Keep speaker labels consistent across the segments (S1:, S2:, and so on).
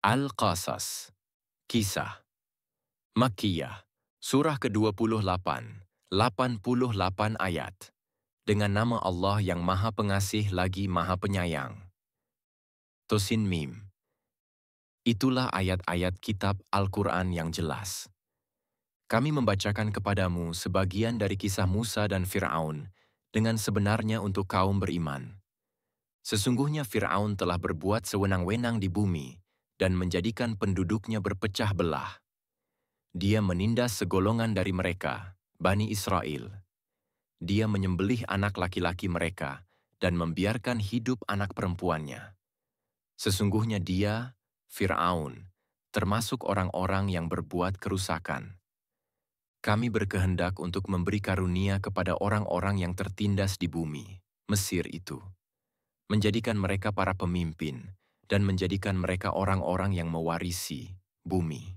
S1: Al-Qasas, Kisah, Makkiyah, Surah ke-28, 88 ayat. Dengan nama Allah yang Maha Pengasih lagi Maha Penyayang. Tosin Mim. Itulah ayat-ayat kitab Al-Quran yang jelas. Kami membacakan kepadamu sebagian dari kisah Musa dan Fir'aun dengan sebenarnya untuk kaum beriman. Sesungguhnya Fir'aun telah berbuat sewenang-wenang di bumi dan menjadikan penduduknya berpecah belah. Dia menindas segolongan dari mereka, Bani Israel. Dia menyembelih anak laki-laki mereka dan membiarkan hidup anak perempuannya. Sesungguhnya dia, Fir'aun, termasuk orang-orang yang berbuat kerusakan. Kami berkehendak untuk memberi karunia kepada orang-orang yang tertindas di bumi, Mesir itu, menjadikan mereka para pemimpin dan menjadikan mereka orang-orang yang mewarisi bumi.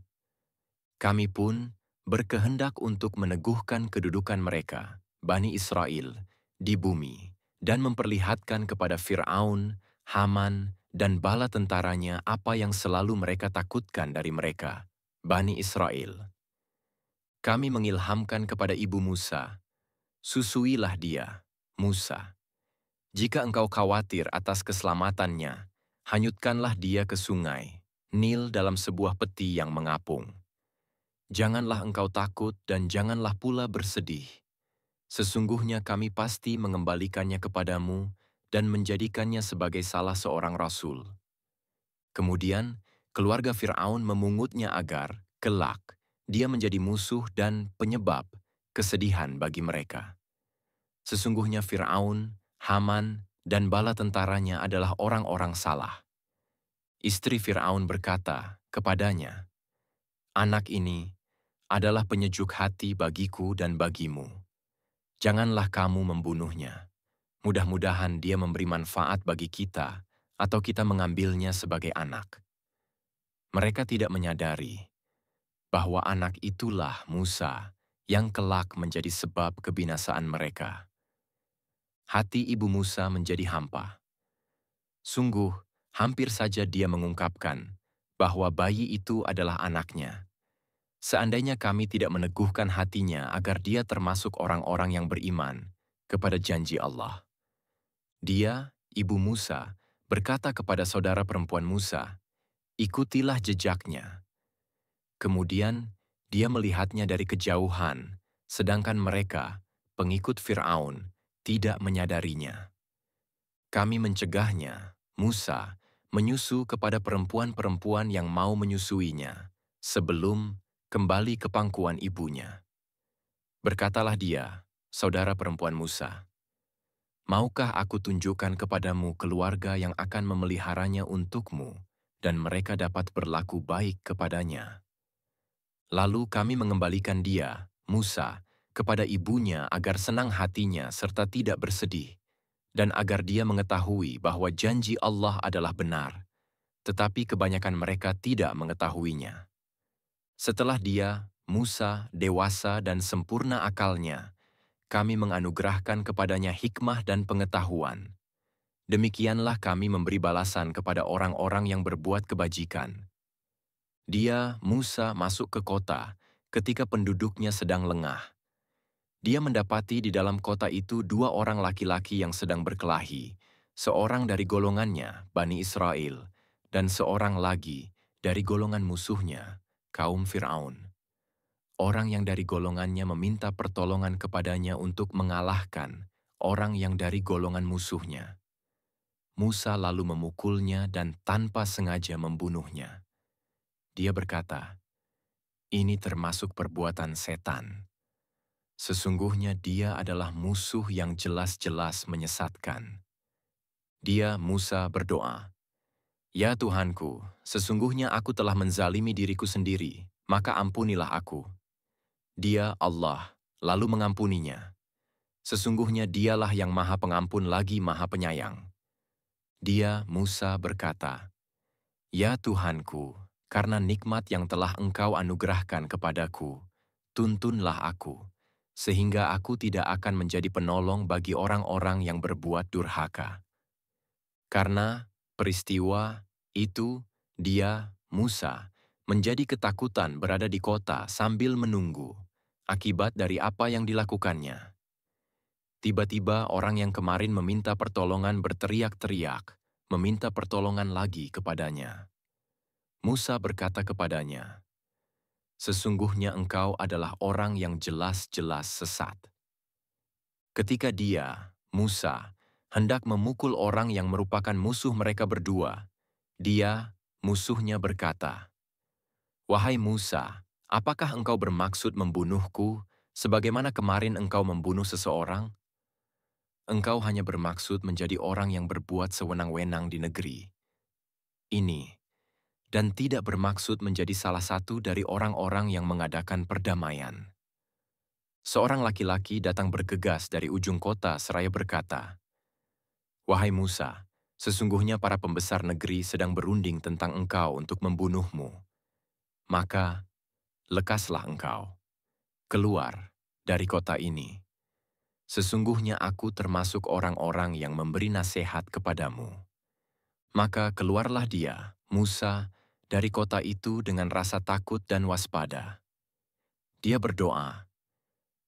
S1: Kami pun berkehendak untuk meneguhkan kedudukan mereka, Bani Israel, di bumi, dan memperlihatkan kepada Fir'aun, Haman, dan bala tentaranya apa yang selalu mereka takutkan dari mereka, Bani Israel. Kami mengilhamkan kepada ibu Musa, susuilah dia, Musa. Jika engkau khawatir atas keselamatannya, hanyutkanlah dia ke sungai, Nil dalam sebuah peti yang mengapung. Janganlah engkau takut dan janganlah pula bersedih. Sesungguhnya kami pasti mengembalikannya kepadamu dan menjadikannya sebagai salah seorang rasul. Kemudian, keluarga Fir'aun memungutnya agar, kelak, dia menjadi musuh dan penyebab kesedihan bagi mereka. Sesungguhnya Fir'aun, Haman, dan bala tentaranya adalah orang-orang salah. Istri Fir'aun berkata kepadanya, "Anak ini adalah penyejuk hati bagiku dan bagimu. Janganlah kamu membunuhnya. Mudah-mudahan dia memberi manfaat bagi kita atau kita mengambilnya sebagai anak." Mereka tidak menyadari bahwa anak itulah Musa yang kelak menjadi sebab kebinasaan mereka. Hati ibu Musa menjadi hampa. Sungguh, hampir saja dia mengungkapkan bahwa bayi itu adalah anaknya. Seandainya kami tidak meneguhkan hatinya agar dia termasuk orang-orang yang beriman kepada janji Allah. Dia, ibu Musa, berkata kepada saudara perempuan Musa, "Ikutilah jejaknya." Kemudian, dia melihatnya dari kejauhan, sedangkan mereka, pengikut Fir'aun, tidak menyadarinya. Kami mencegahnya, Musa, menyusu kepada perempuan-perempuan yang mau menyusuinya, sebelum kembali ke pangkuan ibunya. Berkatalah dia, saudara perempuan Musa, "Maukah aku tunjukkan kepadamu keluarga yang akan memeliharanya untukmu, dan mereka dapat berlaku baik kepadanya?" Lalu kami mengembalikan dia, Musa, kepada ibunya agar senang hatinya serta tidak bersedih, dan agar dia mengetahui bahwa janji Allah adalah benar, tetapi kebanyakan mereka tidak mengetahuinya. Setelah dia, Musa, dewasa dan sempurna akalnya, kami menganugerahkan kepadanya hikmah dan pengetahuan. Demikianlah kami memberi balasan kepada orang-orang yang berbuat kebajikan. Dia, Musa, masuk ke kota ketika penduduknya sedang lengah. Dia mendapati di dalam kota itu dua orang laki-laki yang sedang berkelahi, seorang dari golongannya, Bani Israel, dan seorang lagi dari golongan musuhnya, kaum Fir'aun. Orang yang dari golongannya meminta pertolongan kepadanya untuk mengalahkan orang yang dari golongan musuhnya. Musa lalu memukulnya dan tanpa sengaja membunuhnya. Dia berkata, "Ini termasuk perbuatan setan. Sesungguhnya dia adalah musuh yang jelas-jelas menyesatkan." Dia, Musa, berdoa, "Ya Tuhanku, sesungguhnya aku telah menzalimi diriku sendiri, maka ampunilah aku." Dia, Allah, lalu mengampuninya. Sesungguhnya dialah yang Maha Pengampun lagi Maha Penyayang. Dia, Musa, berkata, "Ya Tuhanku, karena nikmat yang telah Engkau anugerahkan kepadaku, tuntunlah aku, sehingga aku tidak akan menjadi penolong bagi orang-orang yang berbuat durhaka." Karena peristiwa itu, dia, Musa, menjadi ketakutan berada di kota sambil menunggu akibat dari apa yang dilakukannya. Tiba-tiba orang yang kemarin meminta pertolongan berteriak-teriak, meminta pertolongan lagi kepadanya. Musa berkata kepadanya, "Sesungguhnya engkau adalah orang yang jelas-jelas sesat." Ketika dia, Musa, hendak memukul orang yang merupakan musuh mereka berdua, dia, musuhnya berkata, "Wahai Musa, apakah engkau bermaksud membunuhku sebagaimana kemarin engkau membunuh seseorang? Engkau hanya bermaksud menjadi orang yang berbuat sewenang-wenang di negeri ini, dan tidak bermaksud menjadi salah satu dari orang-orang yang mengadakan perdamaian." Seorang laki-laki datang bergegas dari ujung kota seraya berkata, "Wahai Musa, sesungguhnya para pembesar negeri sedang berunding tentang engkau untuk membunuhmu. Maka, lekaslah engkau, keluar dari kota ini. Sesungguhnya aku termasuk orang-orang yang memberi nasihat kepadamu." Maka keluarlah dia, Musa, dari kota itu dengan rasa takut dan waspada. Dia berdoa,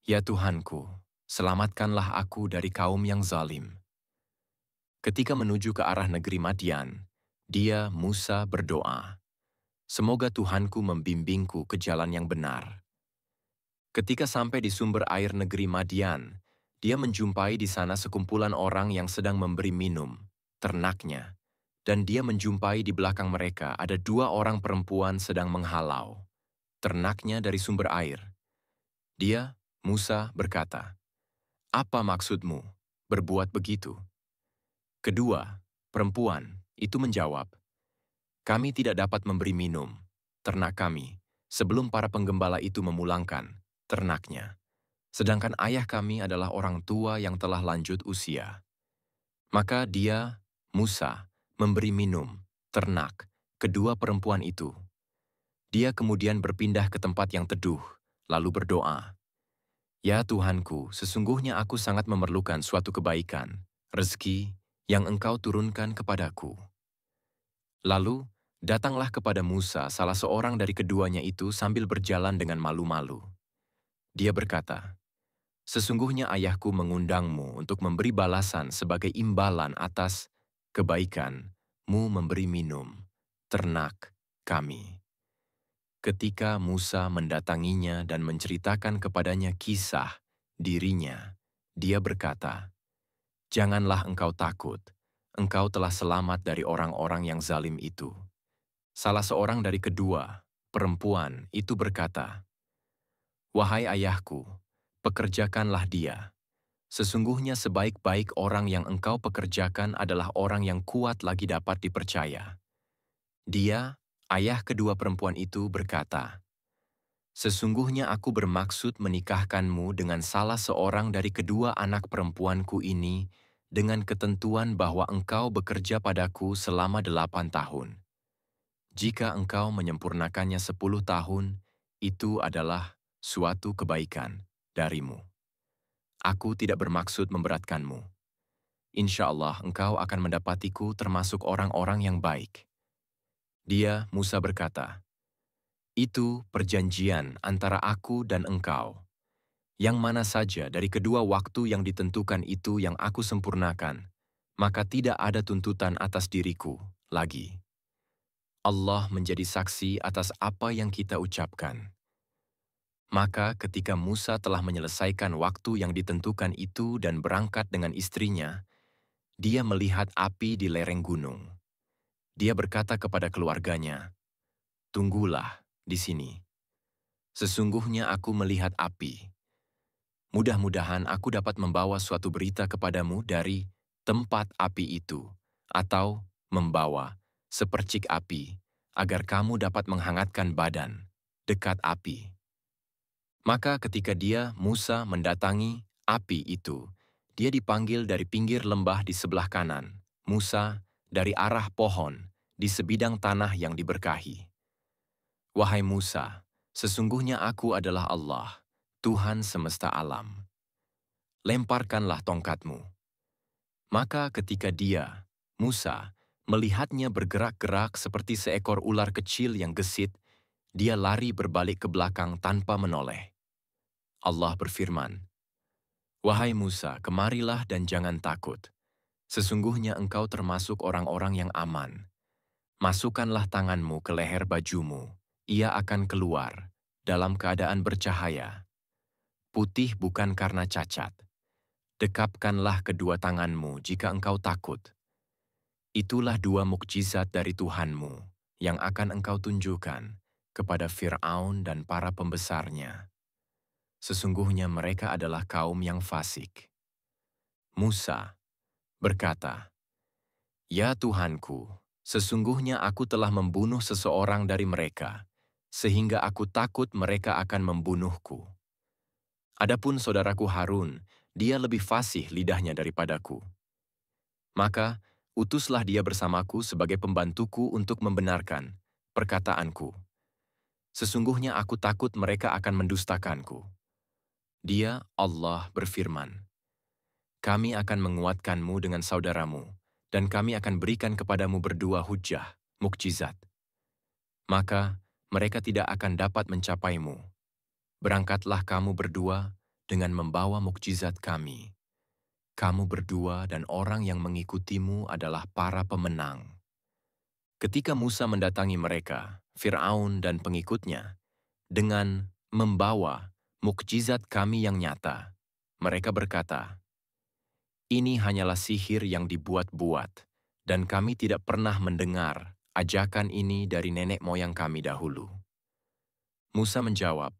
S1: "Ya Tuhanku, selamatkanlah aku dari kaum yang zalim." Ketika menuju ke arah negeri Madian, dia, Musa, berdoa, "Semoga Tuhanku membimbingku ke jalan yang benar." Ketika sampai di sumber air negeri Madian, dia menjumpai di sana sekumpulan orang yang sedang memberi minum, ternaknya, dan dia menjumpai di belakang mereka ada 2 orang perempuan sedang menghalau ternaknya dari sumber air. Dia, Musa, berkata, "Apa maksudmu berbuat begitu?" Kedua, perempuan itu menjawab, "Kami tidak dapat memberi minum ternak kami sebelum para penggembala itu memulangkan ternaknya. Sedangkan ayah kami adalah orang tua yang telah lanjut usia." Maka dia, Musa, memberi minum ternak kedua perempuan itu. Dia kemudian berpindah ke tempat yang teduh, lalu berdoa, "Ya Tuhanku, sesungguhnya aku sangat memerlukan suatu kebaikan, rezeki yang Engkau turunkan kepadaku." Lalu, datanglah kepada Musa salah seorang dari keduanya itu sambil berjalan dengan malu-malu. Dia berkata, "Sesungguhnya ayahku mengundangmu untuk memberi balasan sebagai imbalan atas kebaikanmu memberi minum ternak kami." Ketika Musa mendatanginya dan menceritakan kepadanya kisah dirinya, dia berkata, "Janganlah engkau takut, engkau telah selamat dari orang-orang yang zalim itu." Salah seorang dari kedua perempuan itu berkata, "Wahai ayahku, pekerjakanlah dia. Sesungguhnya sebaik-baik orang yang engkau pekerjakan adalah orang yang kuat lagi dapat dipercaya." Dia, ayah kedua perempuan itu, berkata, "Sesungguhnya aku bermaksud menikahkanmu dengan salah seorang dari kedua anak perempuanku ini dengan ketentuan bahwa engkau bekerja padaku selama 8 tahun. Jika engkau menyempurnakannya 10 tahun, itu adalah suatu kebaikan darimu. Aku tidak bermaksud memberatkanmu. Insya Allah engkau akan mendapatiku termasuk orang-orang yang baik." Dia, Musa, berkata, "Itu perjanjian antara aku dan engkau. Yang mana saja dari kedua waktu yang ditentukan itu yang aku sempurnakan, maka tidak ada tuntutan atas diriku lagi. Allah menjadi saksi atas apa yang kita ucapkan." Maka ketika Musa telah menyelesaikan waktu yang ditentukan itu dan berangkat dengan istrinya, dia melihat api di lereng gunung. Dia berkata kepada keluarganya, "Tunggulah di sini. Sesungguhnya aku melihat api. Mudah-mudahan aku dapat membawa suatu berita kepadamu dari tempat api itu, atau membawa sepercik api, agar kamu dapat menghangatkan badan dekat api." Maka ketika dia, Musa, mendatangi api itu, dia dipanggil dari pinggir lembah di sebelah kanan, Musa dari arah pohon di sebidang tanah yang diberkahi. "Wahai Musa, sesungguhnya aku adalah Allah, Tuhan semesta alam. Lemparkanlah tongkatmu." Maka ketika dia, Musa, Melihatnya bergerak-gerak seperti seekor ular kecil yang gesit, dia lari berbalik ke belakang tanpa menoleh. Allah berfirman, "Wahai Musa, kemarilah dan jangan takut. Sesungguhnya engkau termasuk orang-orang yang aman. Masukkanlah tanganmu ke leher bajumu, ia akan keluar, dalam keadaan bercahaya. Putih bukan karena cacat. Dekapkanlah kedua tanganmu jika engkau takut. Itulah dua mukjizat dari Tuhanmu yang akan engkau tunjukkan kepada Fir'aun dan para pembesarnya. Sesungguhnya mereka adalah kaum yang fasik." Musa berkata, "Ya Tuhanku, sesungguhnya aku telah membunuh seseorang dari mereka, sehingga aku takut mereka akan membunuhku. Adapun saudaraku Harun, dia lebih fasih lidahnya daripadaku. Maka, utuslah dia bersamaku sebagai pembantuku untuk membenarkan perkataanku. Sesungguhnya aku takut mereka akan mendustakanku." Dia, Allah, berfirman, "Kami akan menguatkanmu dengan saudaramu, dan kami akan berikan kepadamu berdua hujjah, mukjizat. Maka, mereka tidak akan dapat mencapaimu. Berangkatlah kamu berdua dengan membawa mukjizat kami. Kamu berdua dan orang yang mengikutimu adalah para pemenang." Ketika Musa mendatangi mereka, Fir'aun dan pengikutnya, dengan membawa mukjizat kami yang nyata, mereka berkata, "Ini hanyalah sihir yang dibuat-buat, dan kami tidak pernah mendengar ajakan ini dari nenek moyang kami dahulu." Musa menjawab,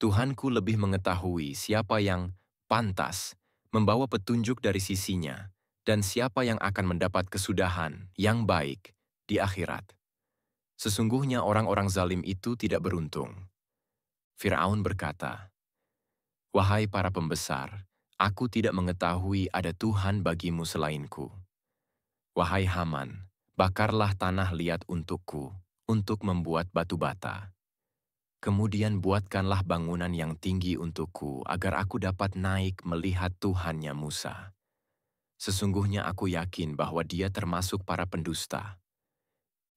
S1: "Tuhanku lebih mengetahui siapa yang pantas membawa petunjuk dari sisinya dan siapa yang akan mendapat kesudahan yang baik di akhirat. Sesungguhnya orang-orang zalim itu tidak beruntung." Fir'aun berkata, "Wahai para pembesar, aku tidak mengetahui ada Tuhan bagimu selainku. Wahai Haman, bakarlah tanah liat untukku untuk membuat batu bata. Kemudian buatkanlah bangunan yang tinggi untukku agar aku dapat naik melihat Tuhannya Musa. Sesungguhnya aku yakin bahwa dia termasuk para pendusta."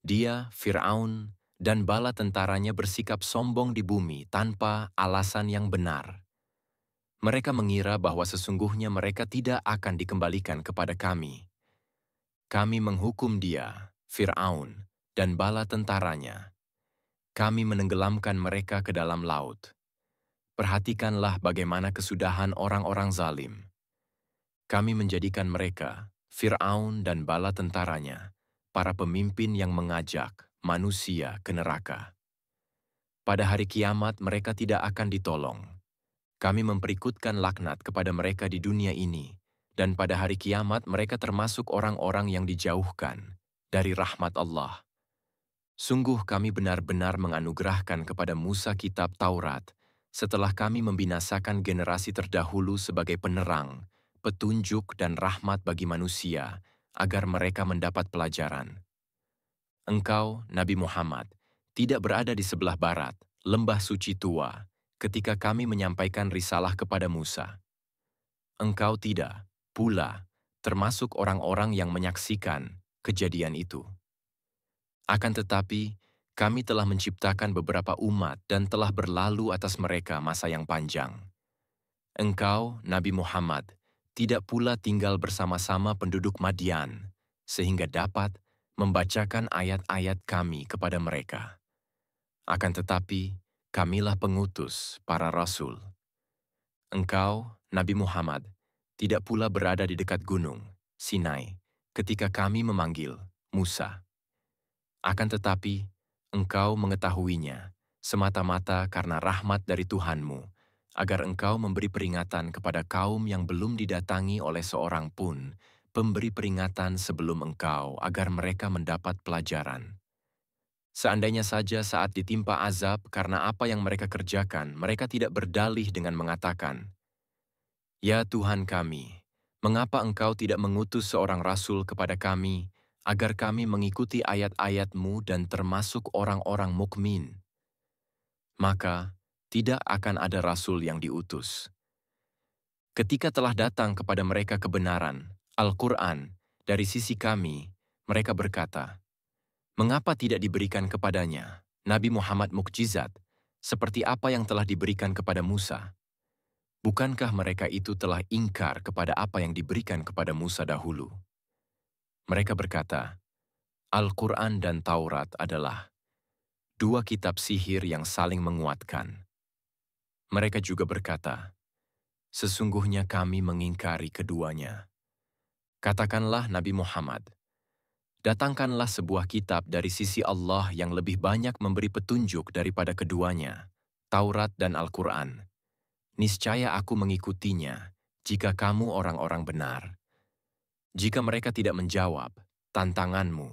S1: Dia, Fir'aun, dan bala tentaranya bersikap sombong di bumi tanpa alasan yang benar. Mereka mengira bahwa sesungguhnya mereka tidak akan dikembalikan kepada kami. Kami menghukum dia, Fir'aun, dan bala tentaranya. Kami menenggelamkan mereka ke dalam laut. Perhatikanlah bagaimana kesudahan orang-orang zalim. Kami menjadikan mereka, Fir'aun dan bala tentaranya, para pemimpin yang mengajak manusia ke neraka. Pada hari kiamat mereka tidak akan ditolong. Kami memperikutkan laknat kepada mereka di dunia ini, dan pada hari kiamat mereka termasuk orang-orang yang dijauhkan dari rahmat Allah. Sungguh kami benar-benar menganugerahkan kepada Musa kitab Taurat setelah kami membinasakan generasi terdahulu sebagai penerang, petunjuk dan rahmat bagi manusia agar mereka mendapat pelajaran. Engkau, Nabi Muhammad, tidak berada di sebelah barat, lembah suci tua, ketika kami menyampaikan risalah kepada Musa. Engkau tidak, pula, termasuk orang-orang yang menyaksikan kejadian itu. Akan tetapi, kami telah menciptakan beberapa umat dan telah berlalu atas mereka masa yang panjang. Engkau, Nabi Muhammad, tidak pula tinggal bersama-sama penduduk Madian, sehingga dapat membacakan ayat-ayat kami kepada mereka. Akan tetapi, kamilah pengutus para rasul. Engkau, Nabi Muhammad, tidak pula berada di dekat gunung, Sinai, ketika kami memanggil Musa. Akan tetapi, engkau mengetahuinya, semata-mata karena rahmat dari Tuhanmu, agar engkau memberi peringatan kepada kaum yang belum didatangi oleh seorang pun, pemberi peringatan sebelum engkau agar mereka mendapat pelajaran. Seandainya saja saat ditimpa azab karena apa yang mereka kerjakan, mereka tidak berdalih dengan mengatakan, "Ya Tuhan kami, mengapa engkau tidak mengutus seorang rasul kepada kami, agar kami mengikuti ayat-ayat-Mu dan termasuk orang-orang mukmin?" Maka, tidak akan ada rasul yang diutus. Ketika telah datang kepada mereka kebenaran, Al-Quran, dari sisi kami, Mereka berkata, "Mengapa tidak diberikan kepadanya Nabi Muhammad mukjizat seperti apa yang telah diberikan kepada Musa? Bukankah mereka itu telah ingkar kepada apa yang diberikan kepada Musa dahulu?" Mereka berkata, Al-Quran dan Taurat adalah dua kitab sihir yang saling menguatkan. Mereka juga berkata, "Sesungguhnya kami mengingkari keduanya." Katakanlah Nabi Muhammad, "Datangkanlah sebuah kitab dari sisi Allah yang lebih banyak memberi petunjuk daripada keduanya, Taurat dan Al-Quran. Niscaya aku mengikutinya jika kamu orang-orang benar." Jika mereka tidak menjawab tantanganmu,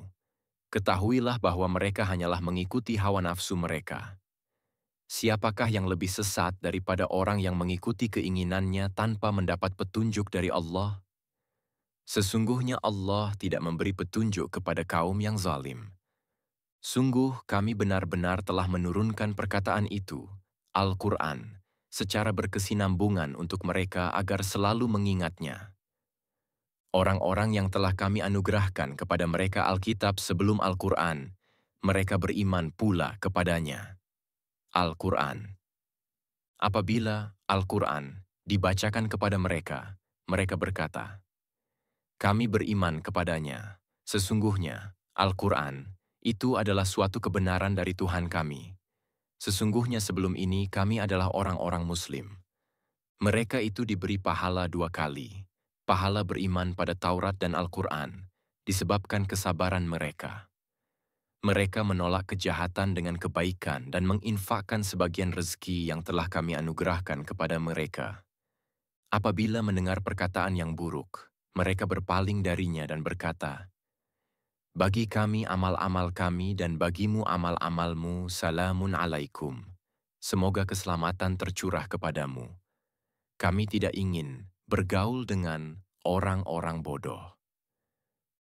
S1: ketahuilah bahwa mereka hanyalah mengikuti hawa nafsu mereka. Siapakah yang lebih sesat daripada orang yang mengikuti keinginannya tanpa mendapat petunjuk dari Allah? Sesungguhnya Allah tidak memberi petunjuk kepada kaum yang zalim. Sungguh kami benar-benar telah menurunkan perkataan itu, Al-Quran, secara berkesinambungan untuk mereka agar selalu mengingatnya. Orang-orang yang telah kami anugerahkan kepada mereka Alkitab sebelum Al-Quran, mereka beriman pula kepadanya. Al-Quran. Apabila Al-Quran dibacakan kepada mereka, mereka berkata, "Kami beriman kepadanya. Sesungguhnya, Al-Quran itu adalah suatu kebenaran dari Tuhan kami. Sesungguhnya sebelum ini kami adalah orang-orang Muslim." Mereka itu diberi pahala 2 kali, pahala beriman pada Taurat dan Al-Quran, disebabkan kesabaran mereka. Mereka menolak kejahatan dengan kebaikan dan menginfakkan sebagian rezeki yang telah kami anugerahkan kepada mereka. Apabila mendengar perkataan yang buruk, mereka berpaling darinya dan berkata, "Bagi kami amal-amal kami dan bagimu amal-amalmu, salamun alaikum. Semoga keselamatan tercurah kepadamu. Kami tidak ingin bergaul dengan orang-orang bodoh."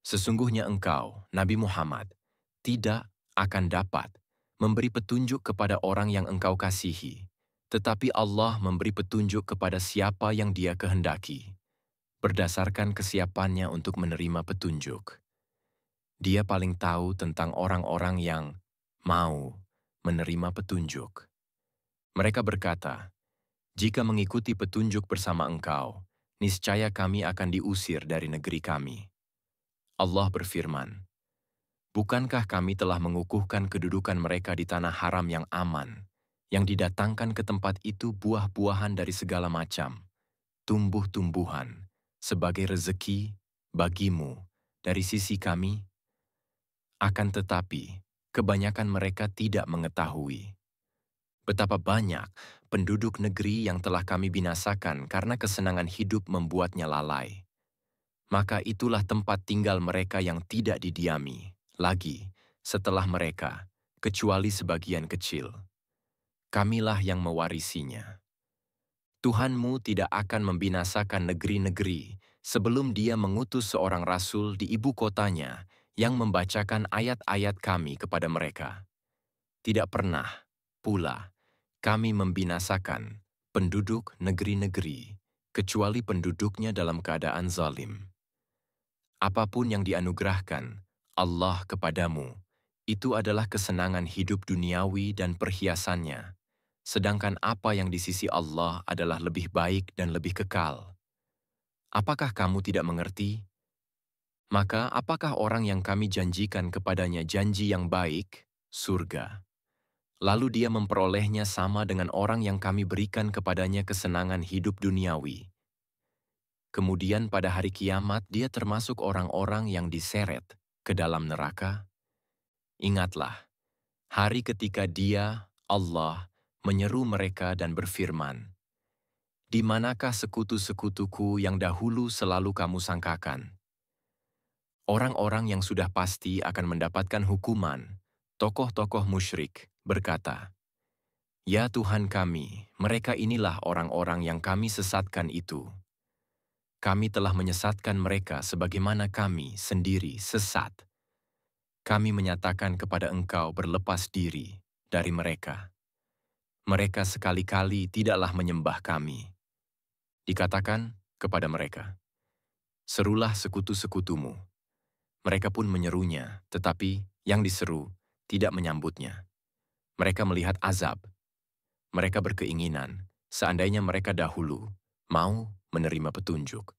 S1: Sesungguhnya engkau, Nabi Muhammad, tidak akan dapat memberi petunjuk kepada orang yang engkau kasihi, tetapi Allah memberi petunjuk kepada siapa yang Dia kehendaki, berdasarkan kesiapannya untuk menerima petunjuk. Dia paling tahu tentang orang-orang yang mau menerima petunjuk. Mereka berkata, "Jika mengikuti petunjuk bersama engkau, niscaya kami akan diusir dari negeri kami." Allah berfirman, "Bukankah kami telah mengukuhkan kedudukan mereka di tanah haram yang aman, yang didatangkan ke tempat itu buah-buahan dari segala macam, tumbuh-tumbuhan, sebagai rezeki bagimu dari sisi kami? Akan tetapi, kebanyakan mereka tidak mengetahui. Betapa banyak penduduk negeri yang telah kami binasakan karena kesenangan hidup membuatnya lalai. Maka itulah tempat tinggal mereka yang tidak didiami lagi setelah mereka, kecuali sebagian kecil. Kamilah yang mewarisinya. Tuhanmu tidak akan membinasakan negeri-negeri sebelum Dia mengutus seorang rasul di ibu kotanya yang membacakan ayat-ayat kami kepada mereka. Tidak pernah pula kami membinasakan penduduk negeri-negeri, kecuali penduduknya dalam keadaan zalim. Apapun yang dianugerahkan Allah kepadamu, itu adalah kesenangan hidup duniawi dan perhiasannya, sedangkan apa yang di sisi Allah adalah lebih baik dan lebih kekal. Apakah kamu tidak mengerti? Maka apakah orang yang kami janjikan kepadanya janji yang baik, surga, lalu dia memperolehnya sama dengan orang yang kami berikan kepadanya kesenangan hidup duniawi? Kemudian pada hari kiamat dia termasuk orang-orang yang diseret ke dalam neraka? Ingatlah, hari ketika Dia, Allah, menyeru mereka dan berfirman, "Di manakah sekutu-sekutuku yang dahulu selalu kamu sangkakan?" Orang-orang yang sudah pasti akan mendapatkan hukuman, tokoh-tokoh musyrik, berkata, "Ya Tuhan kami, mereka inilah orang-orang yang kami sesatkan itu. Kami telah menyesatkan mereka sebagaimana kami sendiri sesat. Kami menyatakan kepada engkau berlepas diri dari mereka. Mereka sekali-kali tidaklah menyembah kami." Dikatakan kepada mereka, "Serulah sekutu-sekutumu." Mereka pun menyerunya, tetapi yang diseru tidak menyambutnya. Mereka melihat azab. Mereka berkeinginan, seandainya mereka dahulu mau menerima petunjuk.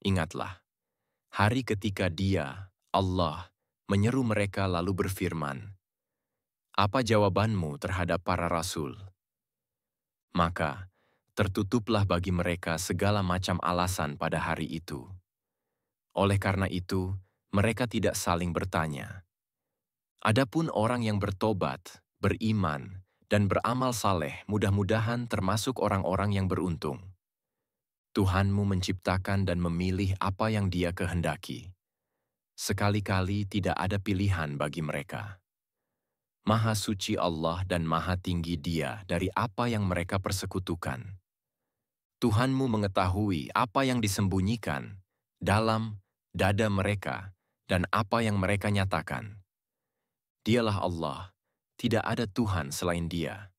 S1: Ingatlah, hari ketika Dia, Allah, menyeru mereka lalu berfirman, "Apa jawabanmu terhadap para rasul?" Maka, tertutuplah bagi mereka segala macam alasan pada hari itu. Oleh karena itu, mereka tidak saling bertanya. Adapun orang yang bertobat, beriman, dan beramal saleh mudah-mudahan termasuk orang-orang yang beruntung. Tuhanmu menciptakan dan memilih apa yang Dia kehendaki. Sekali-kali tidak ada pilihan bagi mereka. Maha suci Allah dan maha tinggi Dia dari apa yang mereka persekutukan. Tuhanmu mengetahui apa yang disembunyikan dalam dada mereka dan apa yang mereka nyatakan. Dialah Allah, tidak ada Tuhan selain Dia.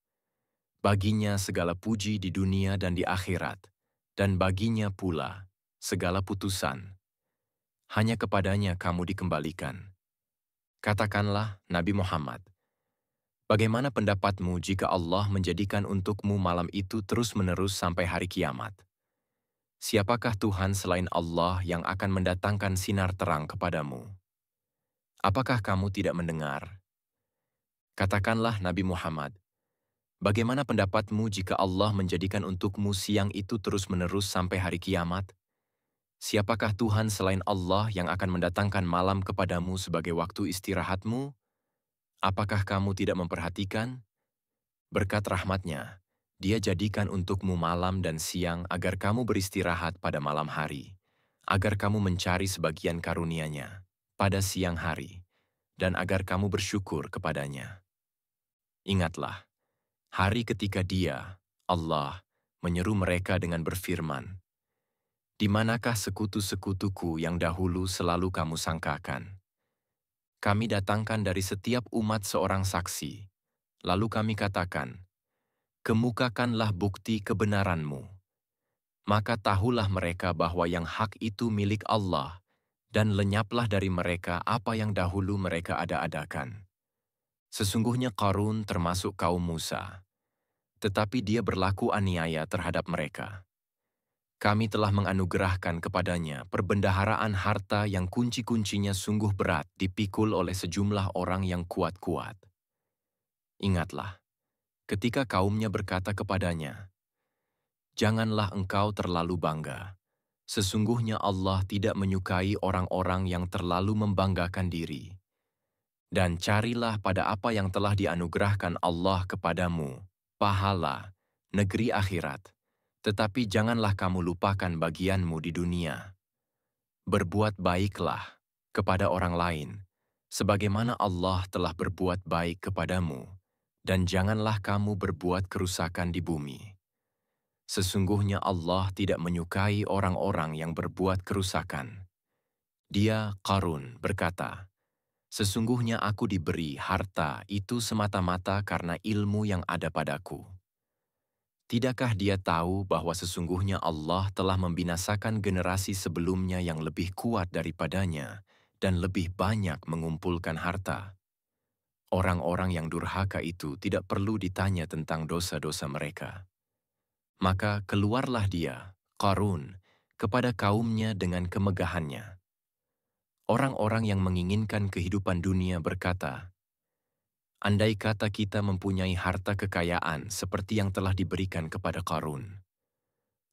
S1: Baginya segala puji di dunia dan di akhirat, dan baginya pula segala putusan. Hanya kepadanya kamu dikembalikan. Katakanlah, Nabi Muhammad, bagaimana pendapatmu jika Allah menjadikan untukmu malam itu terus-menerus sampai hari kiamat? Siapakah Tuhan selain Allah yang akan mendatangkan sinar terang kepadamu? Apakah kamu tidak mendengar? Katakanlah, Nabi Muhammad, bagaimana pendapatmu jika Allah menjadikan untukmu siang itu terus-menerus sampai hari kiamat? Siapakah Tuhan selain Allah yang akan mendatangkan malam kepadamu sebagai waktu istirahatmu? Apakah kamu tidak memperhatikan? Berkat rahmatnya, Dia jadikan untukmu malam dan siang agar kamu beristirahat pada malam hari, agar kamu mencari sebagian karunia-Nya pada siang hari, dan agar kamu bersyukur kepadanya. Ingatlah, hari ketika Dia, Allah, menyeru mereka dengan berfirman, "Di manakah sekutu-sekutuku yang dahulu selalu kamu sangkakan? Kami datangkan dari setiap umat seorang saksi, lalu kami katakan, kemukakanlah bukti kebenaranmu. Maka tahulah mereka bahwa yang hak itu milik Allah, dan lenyaplah dari mereka apa yang dahulu mereka ada-adakan. Sesungguhnya Qarun termasuk kaum Musa, tetapi dia berlaku aniaya terhadap mereka. Kami telah menganugerahkan kepadanya perbendaharaan harta yang kunci-kuncinya sungguh berat dipikul oleh sejumlah orang yang kuat-kuat. Ingatlah, ketika kaumnya berkata kepadanya, "Janganlah engkau terlalu bangga. Sesungguhnya Allah tidak menyukai orang-orang yang terlalu membanggakan diri. Dan carilah pada apa yang telah dianugerahkan Allah kepadamu, pahala, negeri akhirat. Tetapi janganlah kamu lupakan bagianmu di dunia. Berbuat baiklah kepada orang lain, sebagaimana Allah telah berbuat baik kepadamu, dan janganlah kamu berbuat kerusakan di bumi. Sesungguhnya Allah tidak menyukai orang-orang yang berbuat kerusakan." Dia, Qarun, berkata, "Sesungguhnya aku diberi harta itu semata-mata karena ilmu yang ada padaku. Tidakkah dia tahu bahwa sesungguhnya Allah telah membinasakan generasi sebelumnya yang lebih kuat daripadanya dan lebih banyak mengumpulkan harta? Orang-orang yang durhaka itu tidak perlu ditanya tentang dosa-dosa mereka." Maka keluarlah dia, Qarun, kepada kaumnya dengan kemegahannya. Orang-orang yang menginginkan kehidupan dunia berkata, "Andai kata kita mempunyai harta kekayaan seperti yang telah diberikan kepada Qarun.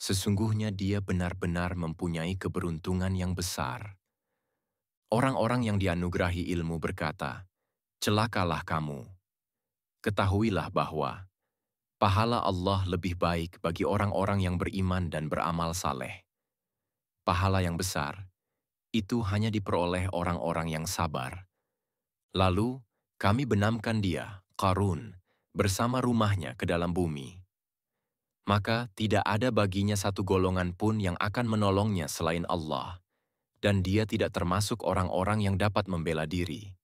S1: Sesungguhnya dia benar-benar mempunyai keberuntungan yang besar." Orang-orang yang dianugerahi ilmu berkata, "Celakalah kamu. Ketahuilah bahwa pahala Allah lebih baik bagi orang-orang yang beriman dan beramal saleh. Pahala yang besar, itu hanya diperoleh orang-orang yang sabar." Lalu, kami benamkan dia, Qarun, bersama rumahnya ke dalam bumi. Maka tidak ada baginya satu golongan pun yang akan menolongnya selain Allah, dan dia tidak termasuk orang-orang yang dapat membela diri.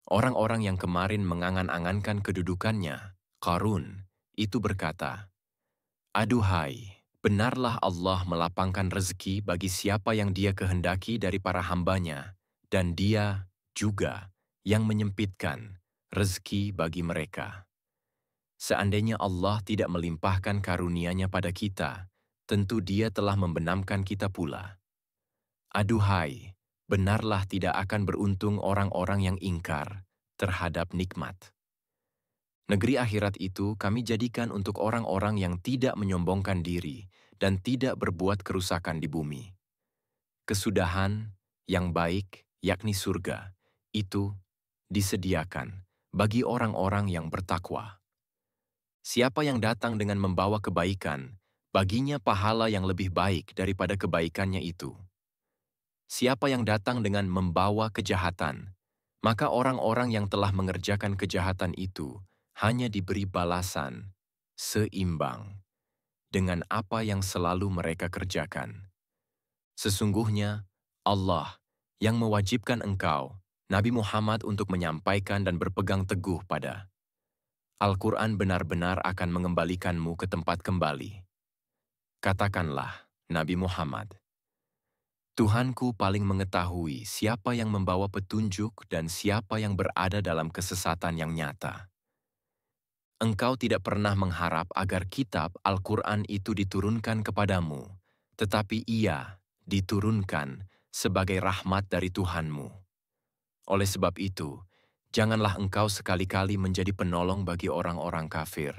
S1: Orang-orang yang kemarin mengangan-angankan kedudukannya, Qarun, itu berkata, "Aduhai, benarlah Allah melapangkan rezeki bagi siapa yang dia kehendaki dari para hambanya, dan Dia juga yang menyempitkan rezeki bagi mereka. Seandainya Allah tidak melimpahkan karunia-Nya pada kita, tentu Dia telah membenamkan kita pula. Aduhai, benarlah tidak akan beruntung orang-orang yang ingkar terhadap nikmat. Negeri akhirat itu kami jadikan untuk orang-orang yang tidak menyombongkan diri dan tidak berbuat kerusakan di bumi. Kesudahan yang baik, yakni surga, itu disediakan bagi orang-orang yang bertakwa. Siapa yang datang dengan membawa kebaikan, baginya pahala yang lebih baik daripada kebaikannya itu. Siapa yang datang dengan membawa kejahatan, maka orang-orang yang telah mengerjakan kejahatan itu hanya diberi balasan seimbang dengan apa yang selalu mereka kerjakan. Sesungguhnya, Allah yang mewajibkan engkau, Nabi Muhammad, untuk menyampaikan dan berpegang teguh pada Al-Quran benar-benar akan mengembalikanmu ke tempat kembali. Katakanlah, Nabi Muhammad, Tuhanku paling mengetahui siapa yang membawa petunjuk dan siapa yang berada dalam kesesatan yang nyata. Engkau tidak pernah mengharap agar kitab Al-Quran itu diturunkan kepadamu, tetapi ia diturunkan sebagai rahmat dari Tuhanmu. Oleh sebab itu, janganlah engkau sekali-kali menjadi penolong bagi orang-orang kafir.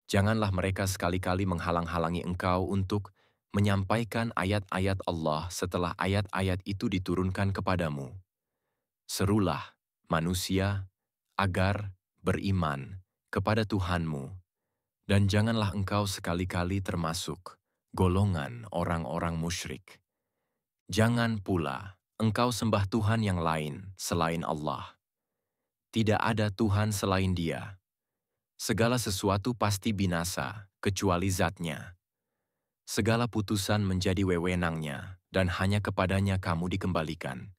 S1: Janganlah mereka sekali-kali menghalang-halangi engkau untuk menyampaikan ayat-ayat Allah setelah ayat-ayat itu diturunkan kepadamu. Serulah manusia agar beriman kepada Tuhanmu, dan janganlah engkau sekali-kali termasuk golongan orang-orang musyrik. Jangan pula engkau sembah Tuhan yang lain selain Allah. Tidak ada Tuhan selain Dia. Segala sesuatu pasti binasa, kecuali Zat-Nya. Segala putusan menjadi wewenang-Nya, dan hanya kepadanya kamu dikembalikan.